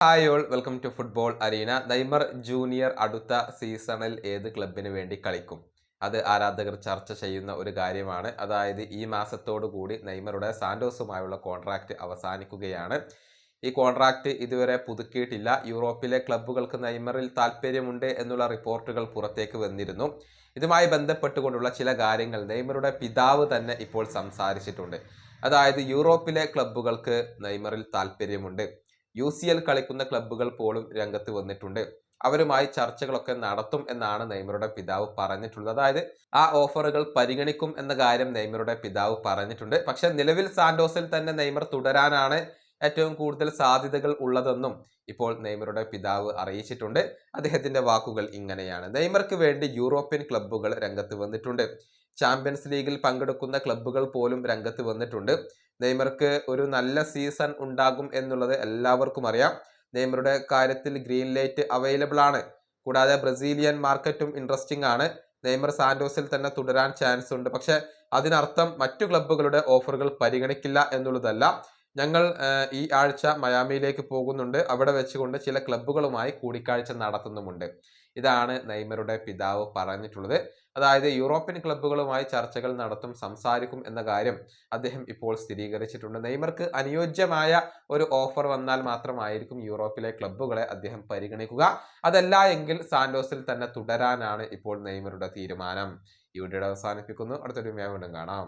Hi all welcome to football arena. Neymar junior അടുത്ത സീസണിൽ ഏത് ക്ലബിന് വേണ്ടി കളിക്കും? അത് ആരാധകർ ചർച്ച ചെയ്യുന്ന ഒരു കാര്യമാണ്. അതായത് ഈ മാസത്തോടു കൂടി നെയ്മറുടെ സാന്റോസുമായുള്ള കോൺട്രാക്റ്റ് അവസാനിക്കുകയാണ്. ഈ കോൺട്രാക്റ്റ് ഇതുവരെ പുതുക്കിയിട്ടില്ല. യൂറോപ്പിലെ ക്ലബ്ബുകൾക്ക് നെയ്മറിൽ താല്പര്യമുണ്ട് എന്നുള്ള റിപ്പോർട്ടുകൾ പുറത്തേക്ക് വന്നിരുന്നു. ഇതുമായി ബന്ധപ്പെട്ടുകൊണ്ടുള്ള ചില കാര്യങ്ങൾ നെയ്മറുടെ പിതാവ് തന്നെ ഇപ്പോൾ സംസാരിച്ചിട്ടുണ്ട്. അതായത് യൂറോപ്പിലെ ക്ലബ്ബുകൾക്ക് നെയ്മറിൽ താല്പര്യമുണ്ട്. UCL കളിക്കുന്ന ക്ലബ്ബുകൾ പോലും രംഗത്ത് വന്നിട്ടുണ്ട്. അവരുമായി ചർച്ചകളൊക്കെ നടത്തും എന്നാണ് നെയ്മറുടെ പിതാവ് പറഞ്ഞിട്ടുള്ളത്. അതായത് ആ ഓഫറുകൾ പരിഗണിക്കും എന്ന കാര്യം നെയ്മറുടെ പിതാവ് പറഞ്ഞിട്ടുണ്ട്. പക്ഷെ നിലവിൽ സാന്റോസിൽ തന്നെ നെയ്മർ തുടരാനാണ് ഏറ്റവും കൂടുതൽ സാധ്യതകൾ ഉള്ളതെന്നും ഇപ്പോൾ നെയ്മറുടെ പിതാവ് അറിയിച്ചിട്ടുണ്ട്. അദ്ദേഹത്തിന്റെ വാക്കുകൾ ഇങ്ങനെയാണ്: നെയ്മർക്ക് വേണ്ടി യൂറോപ്യൻ ക്ലബ്ബുകൾ രംഗത്ത് വന്നിട്ടുണ്ട്. ചാമ്പ്യൻസ് ലീഗിൽ പങ്കെടുക്കുന്ന ക്ലബ്ബുകൾ പോലും രംഗത്ത് വന്നിട്ടുണ്ട്. നെയ്മർക്ക് ഒരു നല്ല സീസൺ ഉണ്ടാകും എന്നുള്ളത് എല്ലാവർക്കും അറിയാം. നെയ്മറുടെ കാര്യത്തിൽ ഗ്രീൻ ലൈറ്റ് അവൈലബിൾ ആണ്. കൂടാതെ ബ്രസീലിയൻ മാർക്കറ്റും ഇൻട്രസ്റ്റിംഗ് ആണ്. നെയ്മർ സാന്റോസിൽ തന്നെ തുടരാൻ ചാൻസ് ഉണ്ട്. പക്ഷെ അതിനർത്ഥം മറ്റു ക്ലബ്ബുകളുടെ ഓഫറുകൾ പരിഗണിക്കില്ല എന്നുള്ളതല്ല. ഞങ്ങൾ ഈ ആഴ്ച മയാമിയിലേക്ക് പോകുന്നുണ്ട്. അവിടെ വെച്ചുകൊണ്ട് ചില ക്ലബ്ബുകളുമായി കൂടിക്കാഴ്ച നടത്തുന്നുമുണ്ട്. ഇതാണ് നെയ്മറുടെ പിതാവ് പറഞ്ഞിട്ടുള്ളത്. അതായത് യൂറോപ്യൻ ക്ലബ്ബുകളുമായി ചർച്ചകൾ നടത്തും, സംസാരിക്കും എന്ന കാര്യം അദ്ദേഹം ഇപ്പോൾ സ്ഥിരീകരിച്ചിട്ടുണ്ട്. നെയ്മർക്ക് അനുയോജ്യമായ ഒരു ഓഫർ വന്നാൽ മാത്രമായിരിക്കും യൂറോപ്പിലെ ക്ലബ്ബുകളെ അദ്ദേഹം പരിഗണിക്കുക. അതല്ല എങ്കിൽ സാന്റോസിൽ തന്നെ തുടരാനാണ് ഇപ്പോൾ നെയ്മറുടെ തീരുമാനം. ഈ വീഡിയോ അവസാനിപ്പിക്കുന്നു. അടുത്തൊരു വീണ്ടും കാണാം.